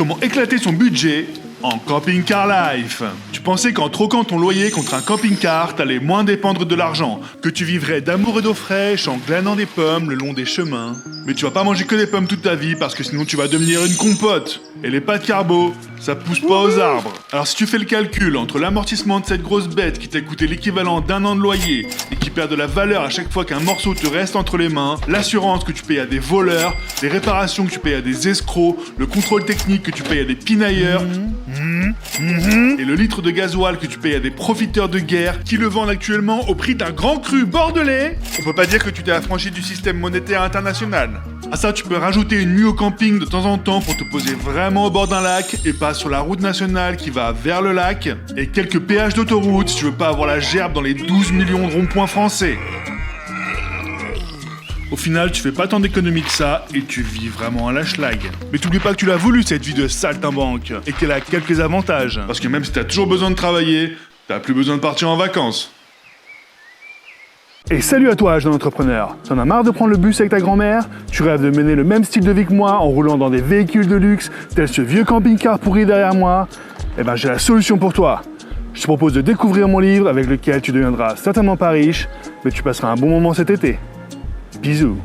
Comment éclater son budget en camping-car life. Tu pensais qu'en troquant ton loyer contre un camping-car, t'allais moins dépendre de l'argent, que tu vivrais d'amour et d'eau fraîche en glanant des pommes le long des chemins. Mais tu vas pas manger que des pommes toute ta vie parce que sinon tu vas devenir une compote. Et les pâtes carbo, ça pousse pas aux arbres. Alors si tu fais le calcul entre l'amortissement de cette grosse bête qui t'a coûté l'équivalent d'un an de loyer et qui perd de la valeur à chaque fois qu'un morceau te reste entre les mains, l'assurance que tu payes à des voleurs, les réparations que tu payes à des escrocs, le contrôle technique que tu payes à des pinailleurs, et le litre de gasoil que tu payes à des profiteurs de guerre qui le vendent actuellement au prix d'un grand cru bordelais, on peut pas dire que tu t'es affranchi du système monétaire international. À ça, tu peux rajouter une nuit au camping de temps en temps pour te poser vraiment au bord d'un lac et pas sur la route nationale qui va vers le lac, et quelques péages d'autoroute si tu veux pas avoir la gerbe dans les 12 millions de ronds-points français. Au final, tu fais pas tant d'économies que ça et tu vis vraiment à la schlag. Mais t'oublies pas que tu l'as voulu cette vie de saltimbanque et qu'elle a quelques avantages. Parce que même si t'as toujours besoin de travailler, t'as plus besoin de partir en vacances. Et salut à toi, jeune entrepreneur. T'en as marre de prendre le bus avec ta grand-mère? Tu rêves de mener le même style de vie que moi en roulant dans des véhicules de luxe, tel ce vieux camping-car pourri derrière moi? Eh ben j'ai la solution pour toi. Je te propose de découvrir mon livre avec lequel tu deviendras certainement pas riche, mais tu passeras un bon moment cet été. Bisous.